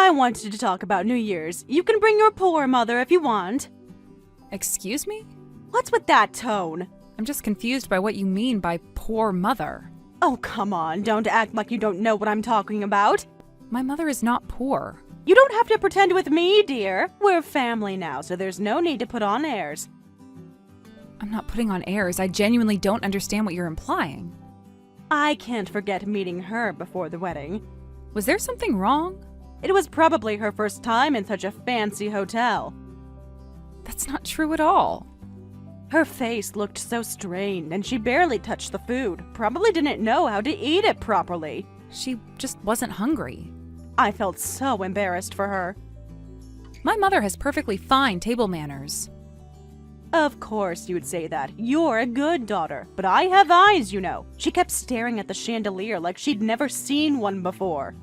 I wanted to talk about New Year's. You can bring your poor mother if you want. Excuse me? What's with that tone? I'm just confused by what you mean by poor mother. Oh, come on, don't act like you don't know what I'm talking about. My mother is not poor. You don't have to pretend with me, dear. We're family now, so there's no need to put on airs. I'm not putting on airs. I genuinely don't understand what you're implying. I can't forget meeting her before the wedding. Was there something wrong? It was probably her first time in such a fancy hotel. That's not true at all. Her face looked so strained, and she barely touched the food. Probably didn't know how to eat it properly. She just wasn't hungry. I felt so embarrassed for her. My mother has perfectly fine table manners. Of course you'd say that. You're a good daughter. But I have eyes, you know. She kept staring at the chandelier like she'd never seen one before.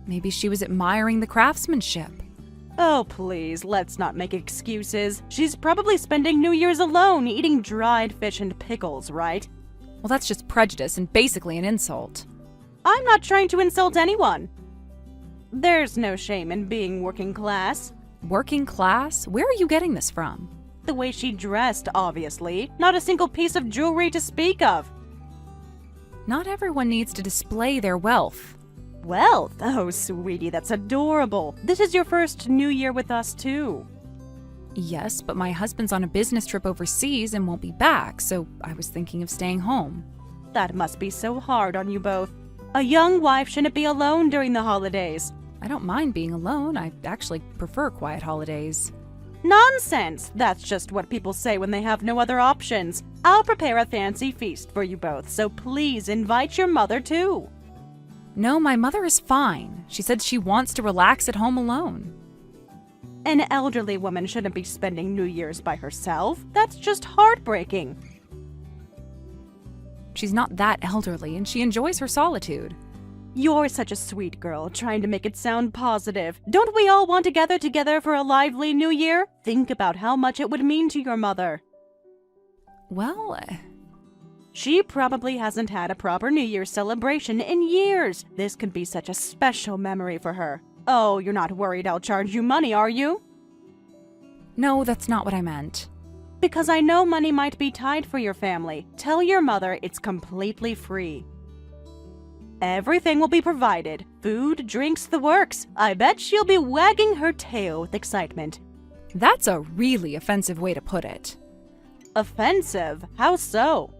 Maybe she was admiring the craftsmanship. Oh, please, let's not make excuses. She's probably spending New Year's alone eating dried fish and pickles, right? Well, that's just prejudice and basically an insult. I'm not trying to insult anyone. There's no shame in being working class. Working class? Where are you getting this from? The way she dressed, obviously. Not a single piece of jewelry to speak of. Not everyone needs to display their wealth. Wealth? Oh, sweetie, that's adorable. This is your first New Year with us, too. Yes, but my husband's on a business trip overseas and won't be back, so I was thinking of staying home. That must be so hard on you both. A young wife shouldn't be alone during the holidays. I don't mind being alone. I actually prefer quiet holidays. Nonsense! That's just what people say when they have no other options. I'll prepare a fancy feast for you both, so please invite your mother, too. No, my mother is fine. She said she wants to relax at home alone. An elderly woman shouldn't be spending New Year's by herself. That's just heartbreaking. She's not that elderly, and she enjoys her solitude. You're such a sweet girl, trying to make it sound positive. Don't we all want to gather together for a lively New Year? Think about how much it would mean to your mother. Well, she probably hasn't had a proper New Year's celebration in years. This could be such a special memory for her. Oh, you're not worried I'll charge you money, are you? No, that's not what I meant. Because I know money might be tight for your family. Tell your mother it's completely free. Everything will be provided. Food, drinks, the works. I bet she'll be wagging her tail with excitement. That's a really offensive way to put it. Offensive? How so?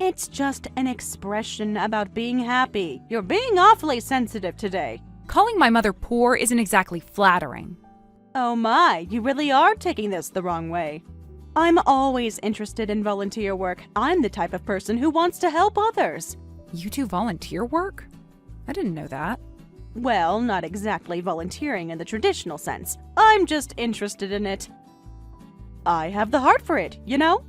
It's just an expression about being happy. You're being awfully sensitive today. Calling my mother poor isn't exactly flattering. Oh my, you really are taking this the wrong way. I'm always interested in volunteer work. I'm the type of person who wants to help others. You do volunteer work? I didn't know that. Well, not exactly volunteering in the traditional sense. I'm just interested in it. I have the heart for it, you know?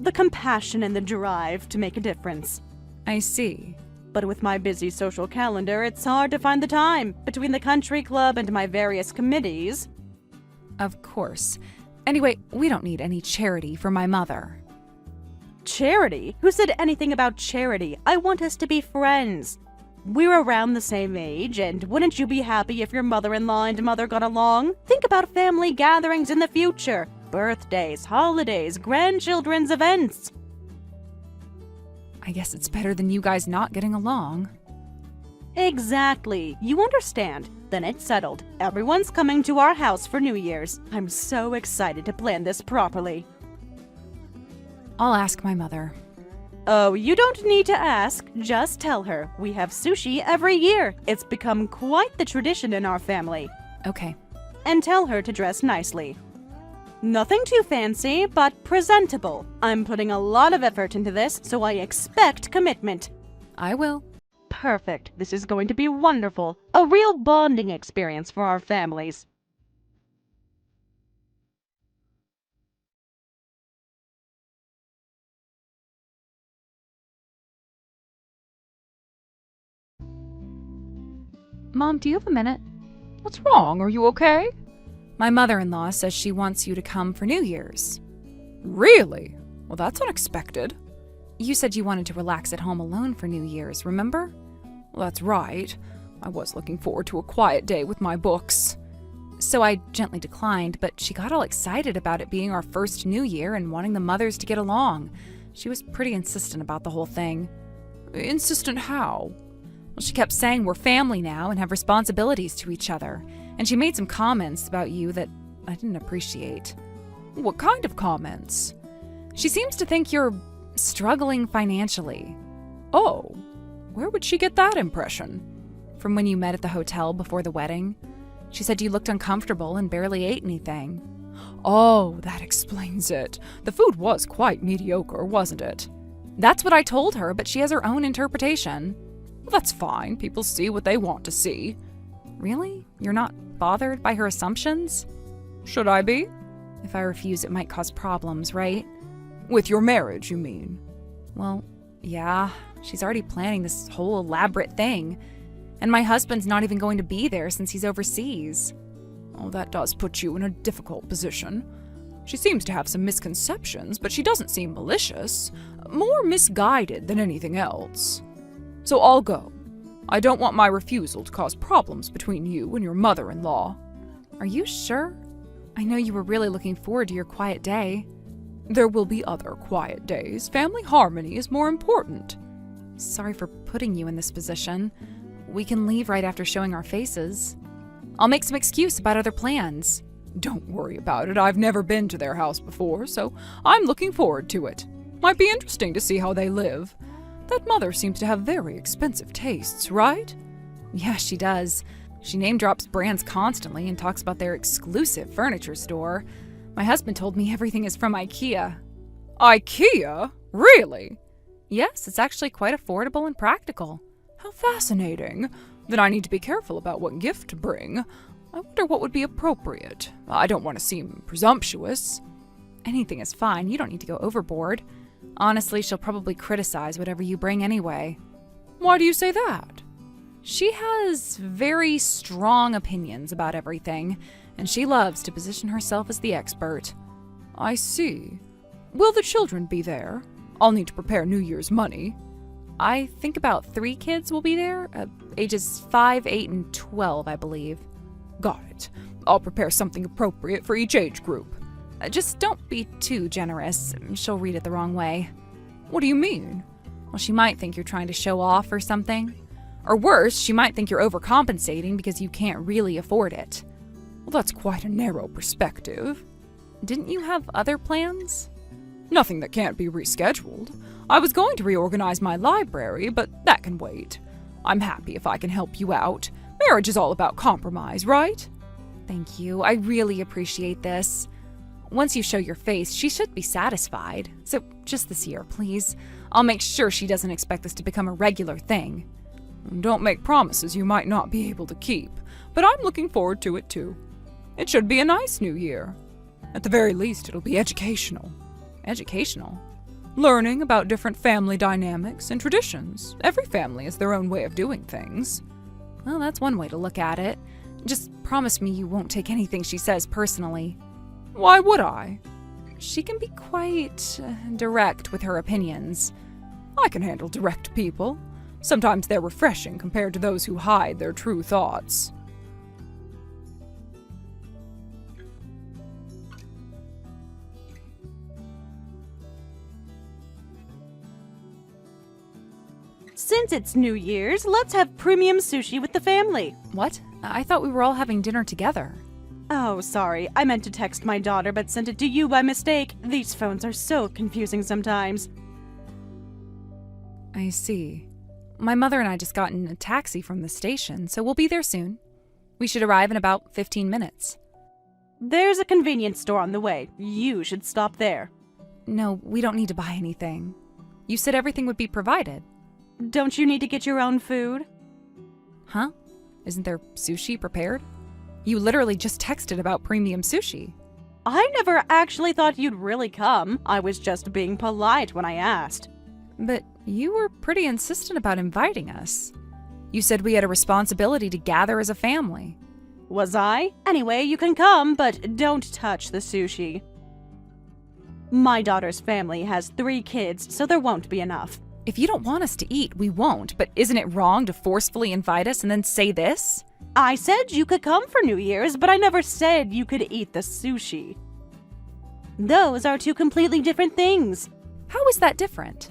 The compassion and the drive to make a difference. I see. But with my busy social calendar, it's hard to find the time between the country club and my various committees. Of course. Anyway, we don't need any charity for my mother. Charity? Who said anything about charity? I want us to be friends. We're around the same age, and wouldn't you be happy if your mother-in-law and mother got along? Think about family gatherings in the future. Birthdays, holidays, grandchildren's events. I guess it's better than you guys not getting along. Exactly. You understand. Then it's settled. Everyone's coming to our house for New Year's. I'm so excited to plan this properly. I'll ask my mother. Oh, you don't need to ask. Just tell her. We have sushi every year. It's become quite the tradition in our family. Okay. And tell her to dress nicely. Nothing too fancy, but presentable. I'm putting a lot of effort into this, so I expect commitment. I will. Perfect. This is going to be wonderful. A real bonding experience for our families. Mom, do you have a minute? What's wrong? Are you okay? My mother-in-law says she wants you to come for New Year's. Really? Well, that's unexpected. You said you wanted to relax at home alone for New Year's, remember? Well, that's right. I was looking forward to a quiet day with my books. So I gently declined, but she got all excited about it being our first New Year and wanting the mothers to get along. She was pretty insistent about the whole thing. Insistent how? Well, she kept saying we're family now and have responsibilities to each other, and she made some comments about you that I didn't appreciate. What kind of comments? She seems to think you're struggling financially. Oh, where would she get that impression? From when you met at the hotel before the wedding. She said you looked uncomfortable and barely ate anything. Oh, that explains it. The food was quite mediocre, wasn't it? That's what I told her, but she has her own interpretation. Well, that's fine. People see what they want to see. Really? You're not bothered by her assumptions? Should I be? If I refuse, it might cause problems, right? With your marriage, you mean? Well, yeah. She's already planning this whole elaborate thing. And my husband's not even going to be there since he's overseas. Oh, that does put you in a difficult position. She seems to have some misconceptions, but she doesn't seem malicious. More misguided than anything else. So I'll go. I don't want my refusal to cause problems between you and your mother-in-law. Are you sure? I know you were really looking forward to your quiet day. There will be other quiet days. Family harmony is more important. Sorry for putting you in this position. We can leave right after showing our faces. I'll make some excuse about other plans. Don't worry about it. I've never been to their house before, so I'm looking forward to it. Might be interesting to see how they live. That mother seems to have very expensive tastes, right? Yeah, she does. She name drops brands constantly and talks about their exclusive furniture store. My husband told me everything is from IKEA. IKEA? Really? Yes, it's actually quite affordable and practical. How fascinating. Then I need to be careful about what gift to bring. I wonder what would be appropriate. I don't want to seem presumptuous. Anything is fine. You don't need to go overboard. Honestly, she'll probably criticize whatever you bring anyway. Why do you say that? She has very strong opinions about everything, and she loves to position herself as the expert. I see. Will the children be there? I'll need to prepare New Year's money. I think about 3 kids will be there, ages 5, 8, and 12, I believe. Got it. I'll prepare something appropriate for each age group. Just don't be too generous. She'll read it the wrong way. What do you mean? Well, she might think you're trying to show off or something. Or worse, she might think you're overcompensating because you can't really afford it. Well, that's quite a narrow perspective. Didn't you have other plans? Nothing that can't be rescheduled. I was going to reorganize my library, but that can wait. I'm happy if I can help you out. Marriage is all about compromise, right? Thank you. I really appreciate this. Once you show your face, she should be satisfied. So just this year, please. I'll make sure she doesn't expect this to become a regular thing. Don't make promises you might not be able to keep, but I'm looking forward to it too. It should be a nice new year. At the very least, it'll be educational. Educational? Learning about different family dynamics and traditions. Every family has their own way of doing things. Well, that's one way to look at it. Just promise me you won't take anything she says personally. Why would I? She can be quite direct with her opinions. I can handle direct people. Sometimes they're refreshing compared to those who hide their true thoughts. Since it's New Year's, let's have premium sushi with the family. What? I thought we were all having dinner together. Oh, sorry. I meant to text my daughter but sent it to you by mistake. These phones are so confusing sometimes. I see. My mother and I just got in a taxi from the station, so we'll be there soon. We should arrive in about 15 minutes. There's a convenience store on the way. You should stop there. No, we don't need to buy anything. You said everything would be provided. Don't you need to get your own food? Huh? Isn't there sushi prepared? You literally just texted about premium sushi. I never actually thought you'd really come. I was just being polite when I asked. But you were pretty insistent about inviting us. You said we had a responsibility to gather as a family. Was I? Anyway, you can come, but don't touch the sushi. My daughter's family has 3 kids, so there won't be enough. If you don't want us to eat, we won't, but isn't it wrong to forcefully invite us and then say this? I said you could come for New Year's, but I never said you could eat the sushi. Those are two completely different things. How is that different?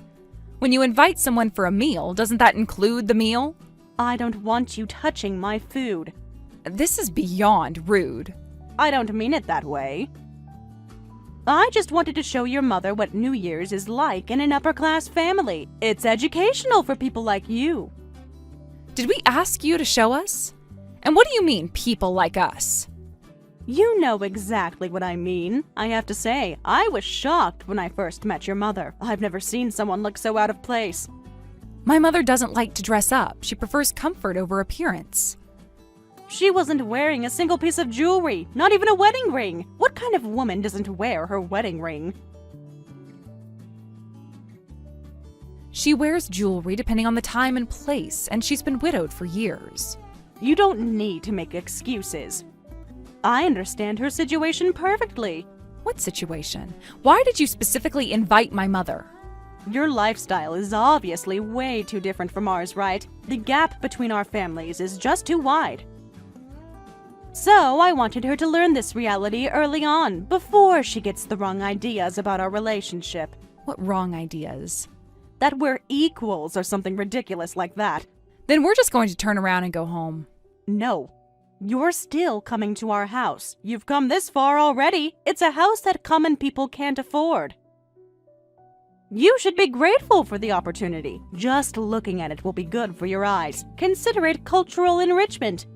When you invite someone for a meal, doesn't that include the meal? I don't want you touching my food. This is beyond rude. I don't mean it that way. I just wanted to show your mother what New Year's is like in an upper-class family. It's educational for people like you. Did we ask you to show us? And what do you mean, people like us? You know exactly what I mean. I have to say, I was shocked when I first met your mother. I've never seen someone look so out of place. My mother doesn't like to dress up. She prefers comfort over appearance. She wasn't wearing a single piece of jewelry, not even a wedding ring. What kind of woman doesn't wear her wedding ring? She wears jewelry depending on the time and place, and she's been widowed for years. You don't need to make excuses. I understand her situation perfectly. What situation? Why did you specifically invite my mother? Your lifestyle is obviously way too different from ours, right? The gap between our families is just too wide. So I wanted her to learn this reality early on, before she gets the wrong ideas about our relationship. What wrong ideas? That we're equals or something ridiculous like that. Then we're just going to turn around and go home. No. You're still coming to our house. You've come this far already. It's a house that common people can't afford. You should be grateful for the opportunity. Just looking at it will be good for your eyes. Consider it cultural enrichment.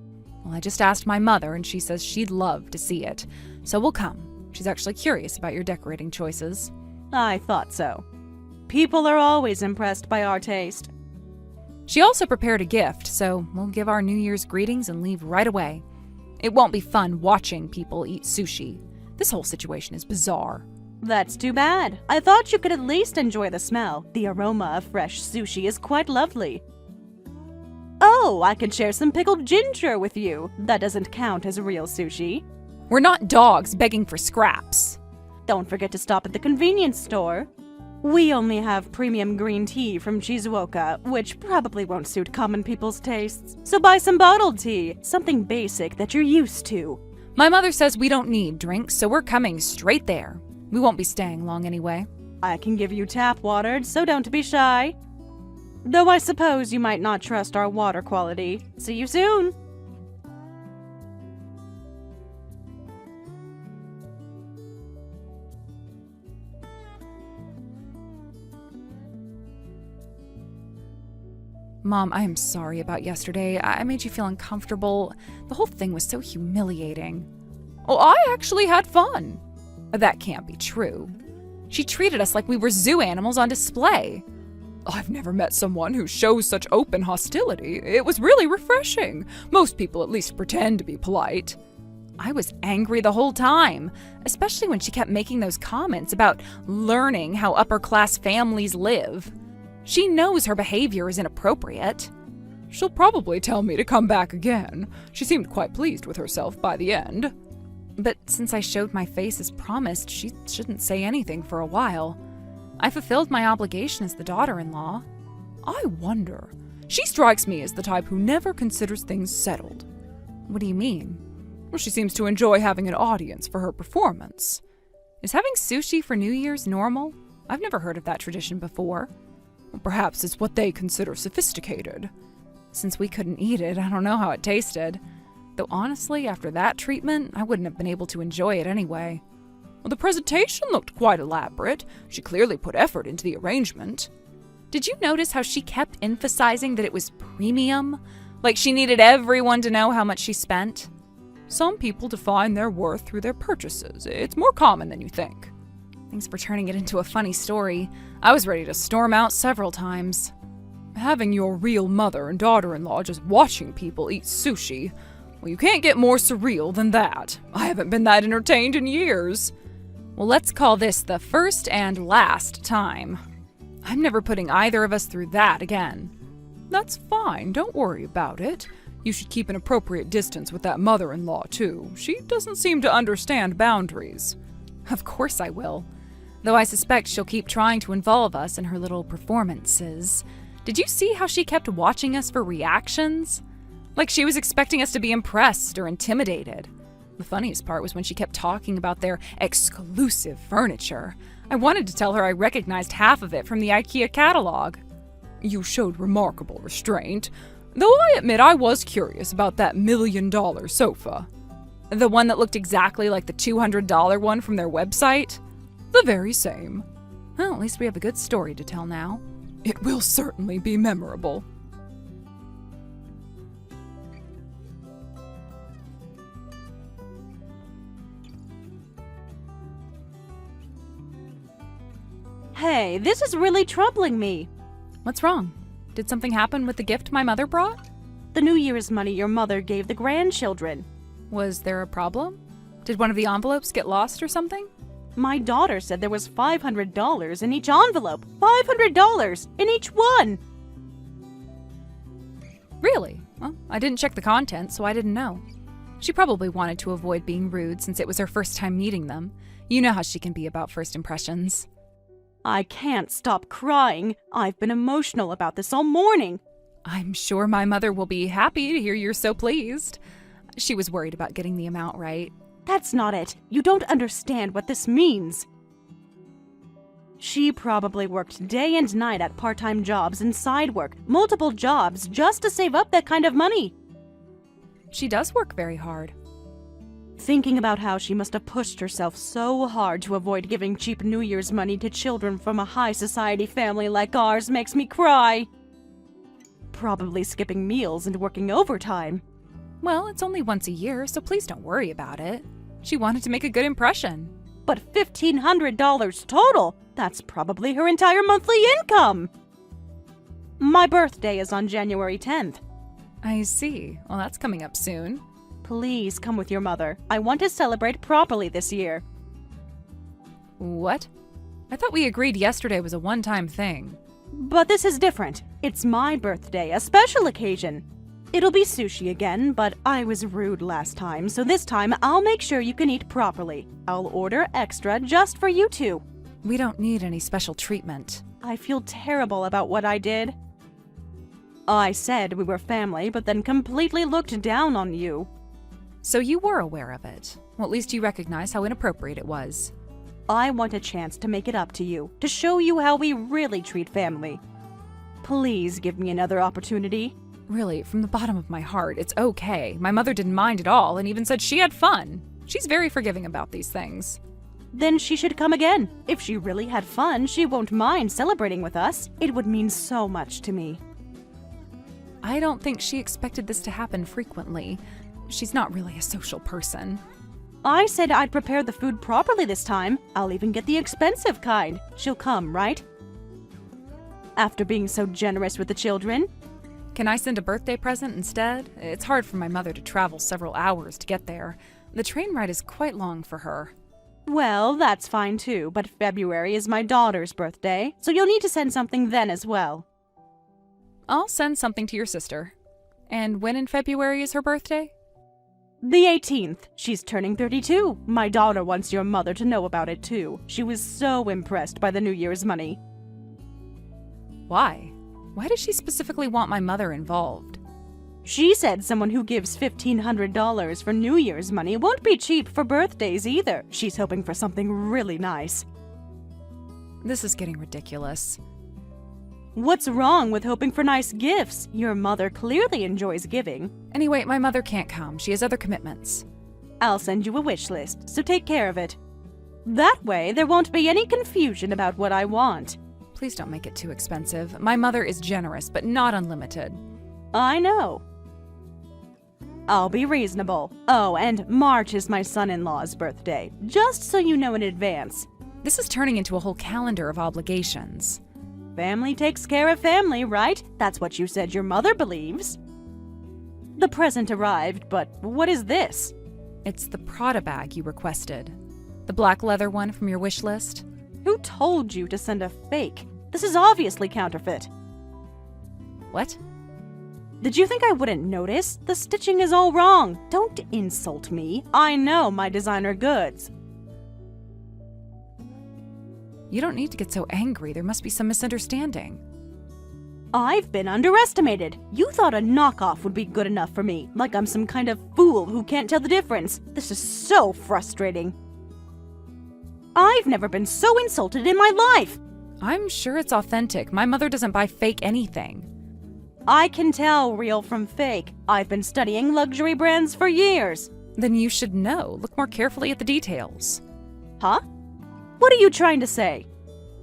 Well, I just asked my mother, and she says she'd love to see it. So we'll come. She's actually curious about your decorating choices. I thought so. People are always impressed by our taste. She also prepared a gift, so we'll give our New Year's greetings and leave right away. It won't be fun watching people eat sushi. This whole situation is bizarre. That's too bad. I thought you could at least enjoy the smell. The aroma of fresh sushi is quite lovely. Oh, I could share some pickled ginger with you. That doesn't count as real sushi. We're not dogs begging for scraps. Don't forget to stop at the convenience store. We only have premium green tea from Shizuoka, which probably won't suit common people's tastes. So buy some bottled tea, something basic that you're used to. My mother says we don't need drinks, so we're coming straight there. We won't be staying long anyway. I can give you tap water, so don't be shy. Though I suppose you might not trust our water quality. See you soon! Mom, I am sorry about yesterday. I made you feel uncomfortable. The whole thing was so humiliating. Oh, I actually had fun. That can't be true. She treated us like we were zoo animals on display. I've never met someone who shows such open hostility. It was really refreshing. Most people at least pretend to be polite. I was angry the whole time, especially when she kept making those comments about learning how upper-class families live. She knows her behavior is inappropriate. She'll probably tell me to come back again. She seemed quite pleased with herself by the end. But since I showed my face as promised, she shouldn't say anything for a while. I fulfilled my obligation as the daughter-in-law. I wonder. She strikes me as the type who never considers things settled. What do you mean? Well, she seems to enjoy having an audience for her performance. Is having sushi for New Year's normal? I've never heard of that tradition before. Well, perhaps it's what they consider sophisticated. Since we couldn't eat it, I don't know how it tasted. Though honestly, after that treatment, I wouldn't have been able to enjoy it anyway. Well, the presentation looked quite elaborate. She clearly put effort into the arrangement. Did you notice how she kept emphasizing that it was premium? Like she needed everyone to know how much she spent? Some people define their worth through their purchases. It's more common than you think. Thanks for turning it into a funny story. I was ready to storm out several times. Having your real mother and daughter-in-law just watching people eat sushi, well, you can't get more surreal than that. I haven't been that entertained in years. Well, let's call this the first and last time. I'm never putting either of us through that again. That's fine, don't worry about it. You should keep an appropriate distance with that mother-in-law, too. She doesn't seem to understand boundaries. Of course I will. Though I suspect she'll keep trying to involve us in her little performances. Did you see how she kept watching us for reactions? Like she was expecting us to be impressed or intimidated. The funniest part was when she kept talking about their exclusive furniture. I wanted to tell her I recognized half of it from the IKEA catalog. You showed remarkable restraint, though I admit I was curious about that $1 million sofa. The one that looked exactly like the $200 one from their website? The very same. Well, at least we have a good story to tell now. It will certainly be memorable. Hey, this is really troubling me. What's wrong? Did something happen with the gift my mother brought? The New Year's money your mother gave the grandchildren. Was there a problem? Did one of the envelopes get lost or something? My daughter said there was $500 in each envelope. $500 in each one! Really? Well, I didn't check the contents, so I didn't know. She probably wanted to avoid being rude since it was her first time meeting them. You know how she can be about first impressions. I can't stop crying. I've been emotional about this all morning. I'm sure my mother will be happy to hear you're so pleased. She was worried about getting the amount right. That's not it. You don't understand what this means. She probably worked day and night at part-time jobs and side work, multiple jobs, just to save up that kind of money. She does work very hard. Thinking about how she must have pushed herself so hard to avoid giving cheap New Year's money to children from a high society family like ours makes me cry. Probably skipping meals and working overtime. Well, it's only once a year, so please don't worry about it. She wanted to make a good impression. But $1,500 total? That's probably her entire monthly income! My birthday is on January 10th. I see. Well, that's coming up soon. Please come with your mother. I want to celebrate properly this year. What? I thought we agreed yesterday was a one-time thing. But this is different. It's my birthday, a special occasion. It'll be sushi again, but I was rude last time, so this time I'll make sure you can eat properly. I'll order extra just for you two. We don't need any special treatment. I feel terrible about what I did. I said we were family, but then completely looked down on you. So you were aware of it. Well, at least you recognize how inappropriate it was. I want a chance to make it up to you, to show you how we really treat family. Please give me another opportunity. Really, from the bottom of my heart, it's okay. My mother didn't mind at all and even said she had fun. She's very forgiving about these things. Then she should come again. If she really had fun, she won't mind celebrating with us. It would mean so much to me. I don't think she expected this to happen frequently. She's not really a social person. I said I'd prepare the food properly this time. I'll even get the expensive kind. She'll come, right? After being so generous with the children. Can I send a birthday present instead? It's hard for my mother to travel several hours to get there. The train ride is quite long for her. Well, that's fine too, but February is my daughter's birthday, so you'll need to send something then as well. I'll send something to your sister. And when in February is her birthday? The 18th. She's turning 32. My daughter wants your mother to know about it too. She was so impressed by the New Year's money. Why? Why does she specifically want my mother involved? She said someone who gives $1,500 for New Year's money won't be cheap for birthdays either. She's hoping for something really nice. This is getting ridiculous. What's wrong with hoping for nice gifts? Your mother clearly enjoys giving. Anyway, my mother can't come. She has other commitments. I'll send you a wish list, so take care of it. That way, there won't be any confusion about what I want. Please don't make it too expensive. My mother is generous, but not unlimited. I know. I'll be reasonable. Oh, and March is my son-in-law's birthday, just so you know in advance. This is turning into a whole calendar of obligations. Family takes care of family, right? That's what you said your mother believes. The present arrived, but what is this? It's the Prada bag you requested. The black leather one from your wish list. Who told you to send a fake? This is obviously counterfeit. What? Did you think I wouldn't notice? The stitching is all wrong. Don't insult me. I know my designer goods. You don't need to get so angry. There must be some misunderstanding. I've been underestimated. You thought a knockoff would be good enough for me, like I'm some kind of fool who can't tell the difference. This is so frustrating. I've never been so insulted in my life. I'm sure it's authentic. My mother doesn't buy fake anything. I can tell real from fake. I've been studying luxury brands for years. Then you should know. Look more carefully at the details. Huh? What are you trying to say?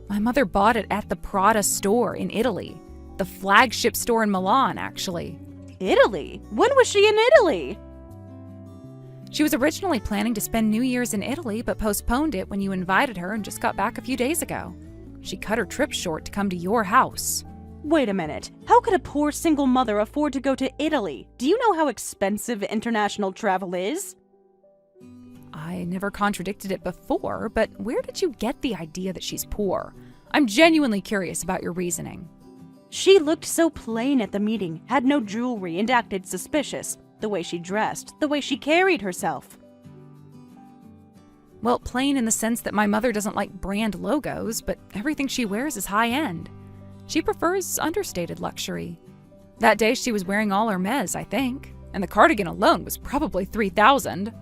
My mother bought it at the Prada store in Italy. The flagship store in Milan, actually. Italy? When was she in Italy? She was originally planning to spend New Year's in Italy, but postponed it when you invited her and just got back a few days ago. She cut her trip short to come to your house. Wait a minute. How could a poor single mother afford to go to Italy? Do you know how expensive international travel is? I never contradicted it before, but where did you get the idea that she's poor? I'm genuinely curious about your reasoning. She looked so plain at the meeting, had no jewelry, and acted suspicious. The way she dressed, the way she carried herself. Well, plain in the sense that my mother doesn't like brand logos, but everything she wears is high-end. She prefers understated luxury. That day she was wearing all Hermes, I think, and the cardigan alone was probably $3,000.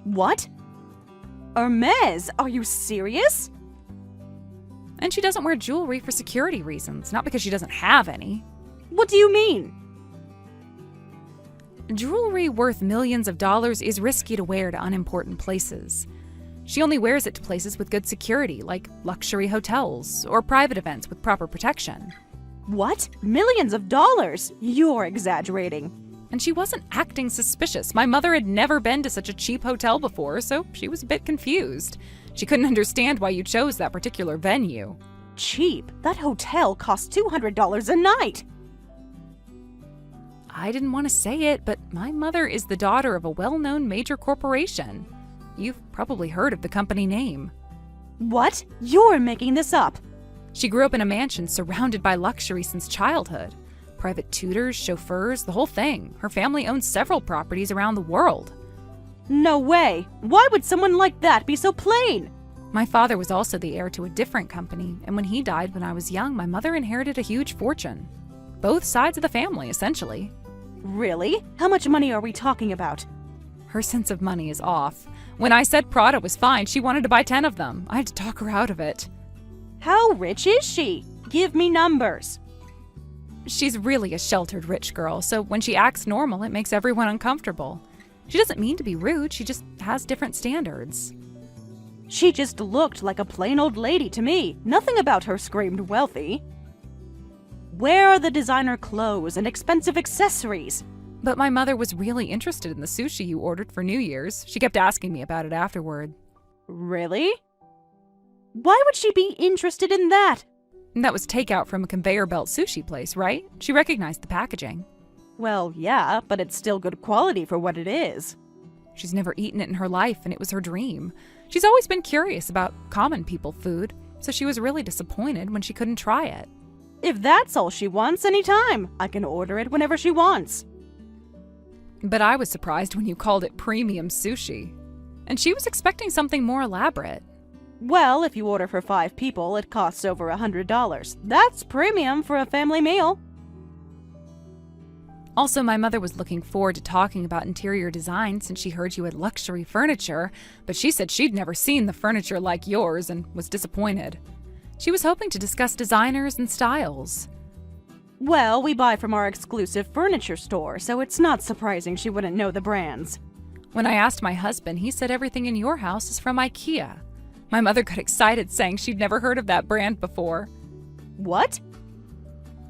What? Hermes? Are you serious? And she doesn't wear jewelry for security reasons, not because she doesn't have any. What do you mean? Jewelry worth millions of dollars is risky to wear to unimportant places. She only wears it to places with good security, like luxury hotels or private events with proper protection. What? Millions of dollars? You're exaggerating. And she wasn't acting suspicious. My mother had never been to such a cheap hotel before, so she was a bit confused. She couldn't understand why you chose that particular venue. Cheap? That hotel cost $200 a night. I didn't want to say it, but my mother is the daughter of a well-known major corporation. You've probably heard of the company name. What? You're making this up. She grew up in a mansion surrounded by luxury since childhood. Private tutors, chauffeurs, the whole thing. Her family owns several properties around the world. No way. Why would someone like that be so plain? My father was also the heir to a different company, and when he died when I was young, my mother inherited a huge fortune. Both sides of the family, essentially. Really? How much money are we talking about? Her sense of money is off. When I said Prada was fine, she wanted to buy 10 of them. I had to talk her out of it. How rich is she? Give me numbers. She's really a sheltered rich girl, so when she acts normal, it makes everyone uncomfortable. She doesn't mean to be rude, she just has different standards. She just looked like a plain old lady to me. Nothing about her screamed wealthy. Where are the designer clothes and expensive accessories? But my mother was really interested in the sushi you ordered for New Year's. She kept asking me about it afterward. Really? Why would she be interested in that? And that was takeout from a conveyor belt sushi place, right? She recognized the packaging. Well, yeah, but it's still good quality for what it is. She's never eaten it in her life, and it was her dream. She's always been curious about common people food, so she was really disappointed when she couldn't try it. If that's all she wants, anytime. I can order it whenever she wants. But I was surprised when you called it premium sushi. And she was expecting something more elaborate. Well, if you order for 5 people, it costs over $100. That's premium for a family meal. Also, my mother was looking forward to talking about interior design since she heard you had luxury furniture, but she said she'd never seen the furniture like yours and was disappointed. She was hoping to discuss designers and styles. Well, we buy from our exclusive furniture store, so it's not surprising she wouldn't know the brands. When I asked my husband, he said everything in your house is from IKEA. My mother got excited, saying she'd never heard of that brand before. What?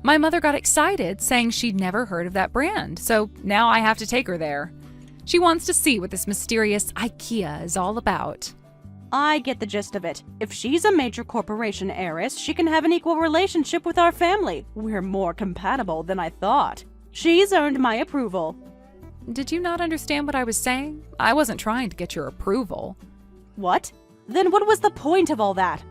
My mother got excited, saying she'd never heard of that brand, so now I have to take her there. She wants to see what this mysterious IKEA is all about. I get the gist of it. If she's a major corporation heiress, she can have an equal relationship with our family. We're more compatible than I thought. She's earned my approval. Did you not understand what I was saying? I wasn't trying to get your approval. What? Then what was the point of all that?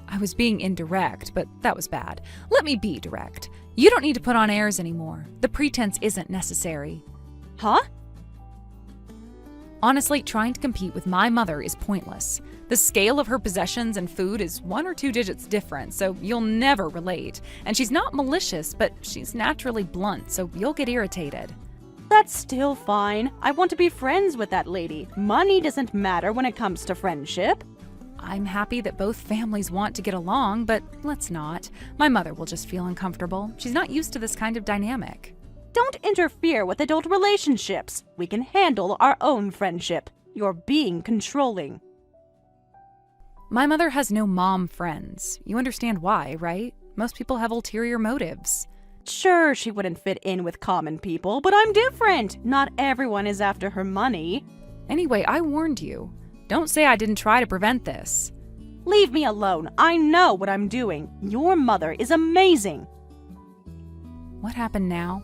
I was being indirect, but that was bad. Let me be direct. You don't need to put on airs anymore. The pretense isn't necessary. Huh? Honestly, trying to compete with my mother is pointless. The scale of her possessions and food is 1 or 2 digits different, so you'll never relate. And she's not malicious, but she's naturally blunt, so you'll get irritated. That's still fine. I want to be friends with that lady. Money doesn't matter when it comes to friendship. I'm happy that both families want to get along, but let's not. My mother will just feel uncomfortable. She's not used to this kind of dynamic. Don't interfere with adult relationships. We can handle our own friendship. You're being controlling. My mother has no mom friends. You understand why, right? Most people have ulterior motives. Sure, she wouldn't fit in with common people, but I'm different. Not everyone is after her money. Anyway, I warned you. Don't say I didn't try to prevent this. Leave me alone. I know what I'm doing. Your mother is amazing. What happened now?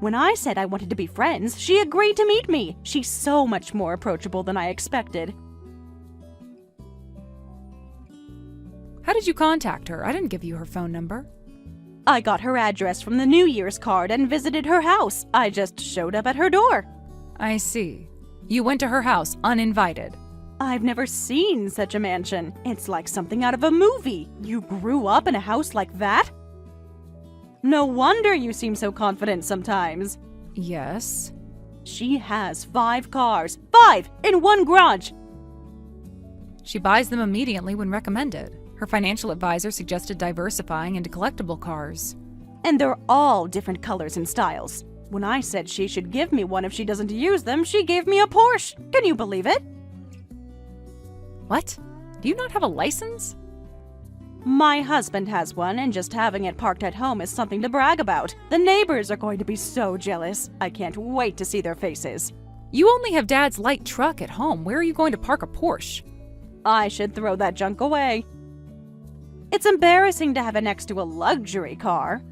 When I said I wanted to be friends, she agreed to meet me. She's so much more approachable than I expected. How did you contact her? I didn't give you her phone number. I got her address from the New Year's card and visited her house. I just showed up at her door. I see. You went to her house uninvited. I've never seen such a mansion. It's like something out of a movie. You grew up in a house like that? No wonder you seem so confident sometimes. Yes. She has 5 cars. 5 in one garage. She buys them immediately when recommended. Her financial advisor suggested diversifying into collectible cars. And they're all different colors and styles. When I said she should give me one if she doesn't use them, she gave me a Porsche. Can you believe it? What? Do you not have a license? My husband has one, and just having it parked at home is something to brag about. The neighbors are going to be so jealous. I can't wait to see their faces. You only have Dad's light truck at home. Where are you going to park a Porsche? I should throw that junk away. It's embarrassing to have it next to a luxury car.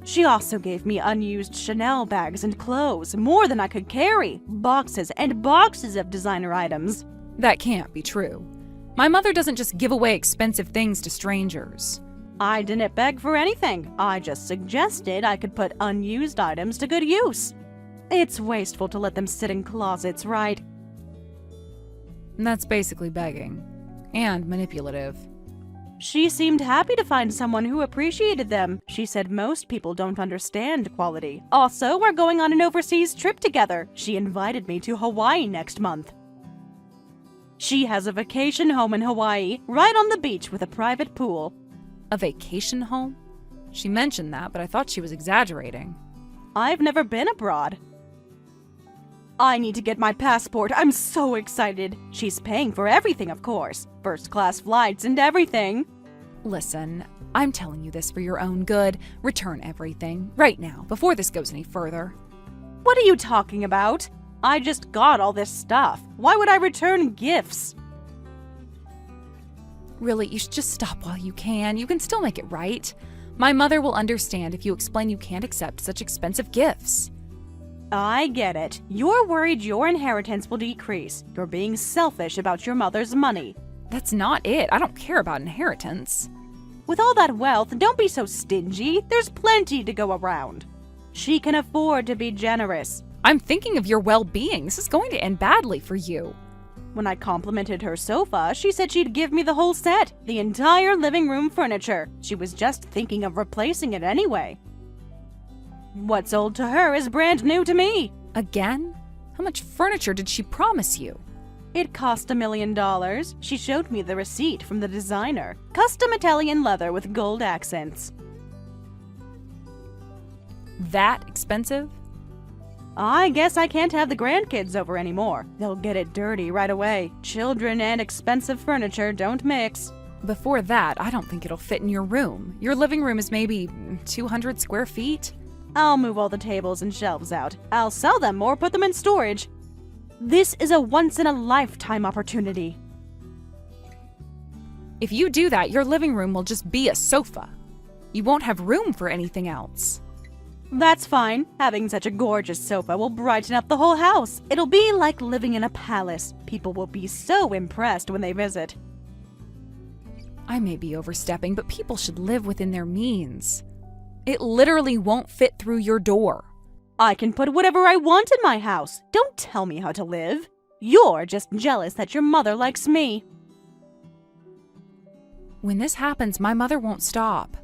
She also gave me unused Chanel bags and clothes, more than I could carry. Boxes and boxes of designer items. That can't be true. My mother doesn't just give away expensive things to strangers. I didn't beg for anything. I just suggested I could put unused items to good use. It's wasteful to let them sit in closets, right? That's basically begging. And manipulative. She seemed happy to find someone who appreciated them. She said most people don't understand quality. Also, we're going on an overseas trip together. She invited me to Hawaii next month. She has a vacation home in Hawaii, right on the beach with a private pool. A vacation home? She mentioned that, but I thought she was exaggerating. I've never been abroad. I need to get my passport. I'm so excited. She's paying for everything, of course. First-class flights and everything. Listen, I'm telling you this for your own good. Return everything, right now, before this goes any further. What are you talking about? I just got all this stuff. Why would I return gifts? Really, you should just stop while you can. You can still make it right. My mother will understand if you explain you can't accept such expensive gifts. I get it. You're worried your inheritance will decrease. You're being selfish about your mother's money. That's not it. I don't care about inheritance. With all that wealth, don't be so stingy. There's plenty to go around. She can afford to be generous. I'm thinking of your well-being. This is going to end badly for you. When I complimented her sofa, she said she'd give me the whole set, the entire living room furniture. She was just thinking of replacing it anyway. What's old to her is brand new to me. Again? How much furniture did she promise you? It cost $1 million. She showed me the receipt from the designer. Custom Italian leather with gold accents. That expensive? I guess I can't have the grandkids over anymore. They'll get it dirty right away. Children and expensive furniture don't mix. Before that, I don't think it'll fit in your room. Your living room is maybe 200 square feet? I'll move all the tables and shelves out. I'll sell them or put them in storage. This is a once-in-a-lifetime opportunity. If you do that, your living room will just be a sofa. You won't have room for anything else. That's fine. Having such a gorgeous sofa will brighten up the whole house. It'll be like living in a palace. People will be so impressed when they visit. I may be overstepping, but people should live within their means. It literally won't fit through your door. I can put whatever I want in my house. Don't tell me how to live. You're just jealous that your mother likes me. When this happens, my mother won't stop.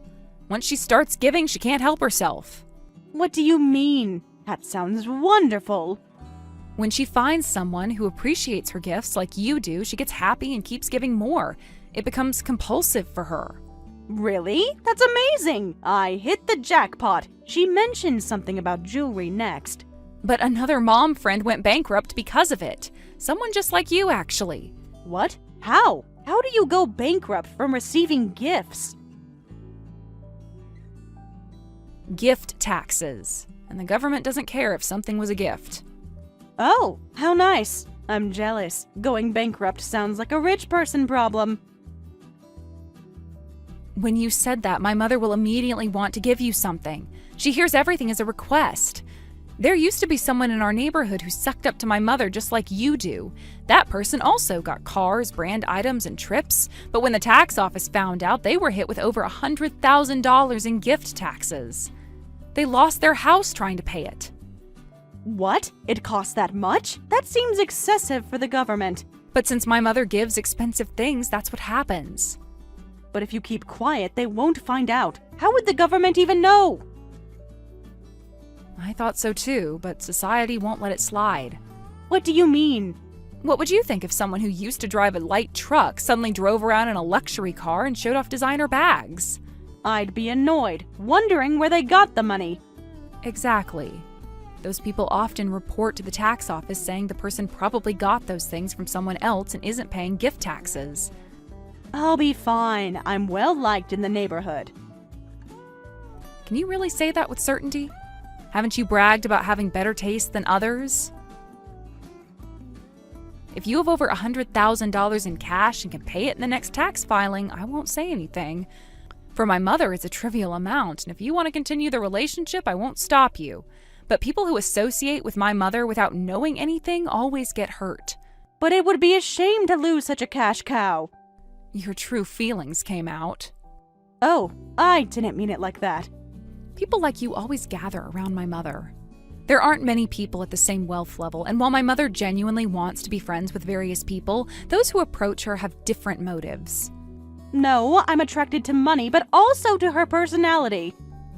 Once she starts giving, she can't help herself. What do you mean? That sounds wonderful. When she finds someone who appreciates her gifts like you do, she gets happy and keeps giving more. It becomes compulsive for her. Really? That's amazing! I hit the jackpot. She mentioned something about jewelry next. But another mom friend went bankrupt because of it. Someone just like you, actually. What? How? How do you go bankrupt from receiving gifts? Gift taxes. And the government doesn't care if something was a gift. Oh, how nice. I'm jealous. Going bankrupt sounds like a rich person problem. When you said that, my mother will immediately want to give you something. She hears everything as a request. There used to be someone in our neighborhood who sucked up to my mother just like you do. That person also got cars, brand items, and trips, but when the tax office found out, they were hit with over $100,000 in gift taxes. They lost their house trying to pay it. What? It costs that much? That seems excessive for the government. But since my mother gives expensive things, that's what happens. But if you keep quiet, they won't find out. How would the government even know? I thought so too, but society won't let it slide. What do you mean? What would you think if someone who used to drive a light truck suddenly drove around in a luxury car and showed off designer bags? I'd be annoyed, wondering where they got the money. Exactly. Those people often report to the tax office saying the person probably got those things from someone else and isn't paying gift taxes. I'll be fine. I'm well liked in the neighborhood. Can you really say that with certainty? Haven't you bragged about having better taste than others? If you have over $100,000 in cash and can pay it in the next tax filing, I won't say anything. For my mother, it's a trivial amount, and if you want to continue the relationship, I won't stop you. But people who associate with my mother without knowing anything always get hurt. But it would be a shame to lose such a cash cow. Your true feelings came out. Oh, I didn't mean it like that. People like you always gather around my mother. There aren't many people at the same wealth level, and while my mother genuinely wants to be friends with various people, those who approach her have different motives. No, I'm attracted to money, but also to her personality.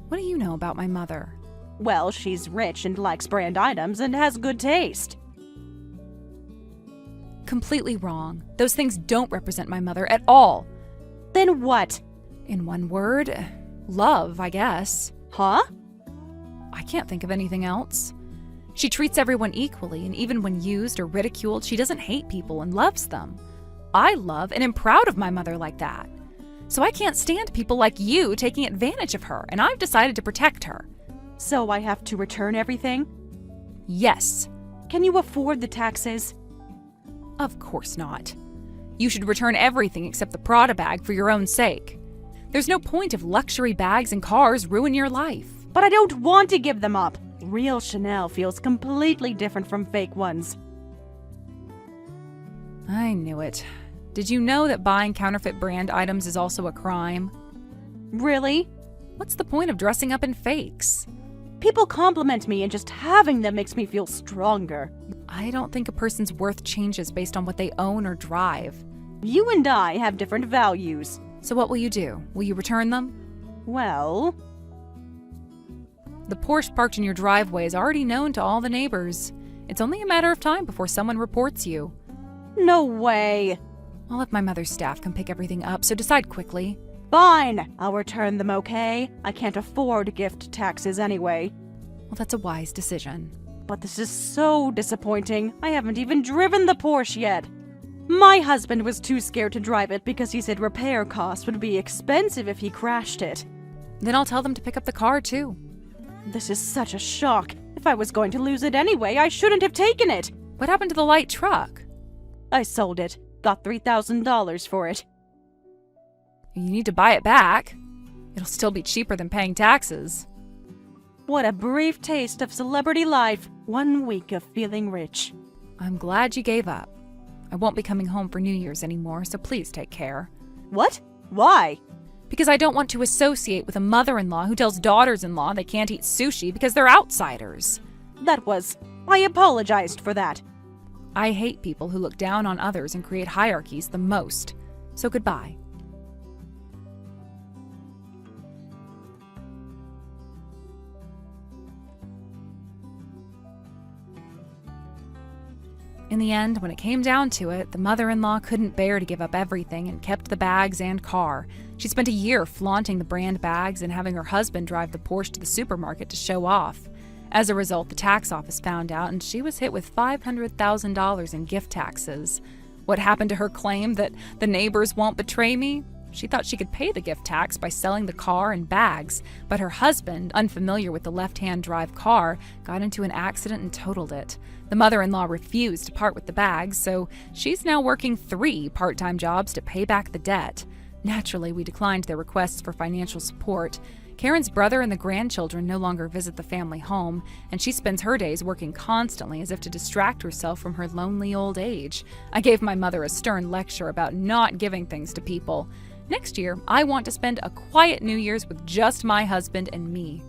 What do you know about my mother? Well, she's rich and likes brand items and has good taste. Completely wrong. Those things don't represent my mother at all. Then what? In one word, love, I guess. Huh? I can't think of anything else. She treats everyone equally, and even when used or ridiculed, she doesn't hate people and loves them. I love and am proud of my mother like that. So I can't stand people like you taking advantage of her, and I've decided to protect her. So I have to return everything? Yes. Can you afford the taxes? Of course not. You should return everything except the Prada bag for your own sake. There's no point if luxury bags and cars ruin your life. But I don't want to give them up. Real Chanel feels completely different from fake ones. I knew it. Did you know that buying counterfeit brand items is also a crime? Really? What's the point of dressing up in fakes? People compliment me and just having them makes me feel stronger. I don't think a person's worth changes based on what they own or drive. You and I have different values. So what will you do? Will you return them? Well, the Porsche parked in your driveway is already known to all the neighbors. It's only a matter of time before someone reports you. no way. I'll have my mother's staff come pick everything up, so decide quickly. Fine, I'll return them, okay? I can't afford gift taxes anyway. Well, that's a wise decision. But this is so disappointing. I haven't even driven the Porsche yet. My husband was too scared to drive it because he said repair costs would be expensive if he crashed it. Then I'll tell them to pick up the car, too. This is such a shock. If I was going to lose it anyway, I shouldn't have taken it. What happened to the light truck? I sold it. Got $3,000 for it. You need to buy it back. It'll still be cheaper than paying taxes. What a brief taste of celebrity life. 1 week of feeling rich. I'm glad you gave up. I won't be coming home for New Year's anymore, so please take care. What? Why? Because I don't want to associate with a mother-in-law who tells daughters-in-law they can't eat sushi because they're outsiders. I apologized for that. I hate people who look down on others and create hierarchies the most. So goodbye. In the end, when it came down to it, the mother-in-law couldn't bear to give up everything and kept the bags and car. She spent a year flaunting the brand bags and having her husband drive the Porsche to the supermarket to show off. As a result, the tax office found out and she was hit with $500,000 in gift taxes. What happened to her claim that the neighbors won't betray me? She thought she could pay the gift tax by selling the car and bags, but her husband, unfamiliar with the left-hand drive car, got into an accident and totaled it. The mother-in-law refused to part with the bags, so she's now working 3 part-time jobs to pay back the debt. Naturally, we declined their requests for financial support. Karen's brother and the grandchildren no longer visit the family home, and she spends her days working constantly as if to distract herself from her lonely old age. I gave my mother a stern lecture about not giving things to people. Next year, I want to spend a quiet New Year's with just my husband and me.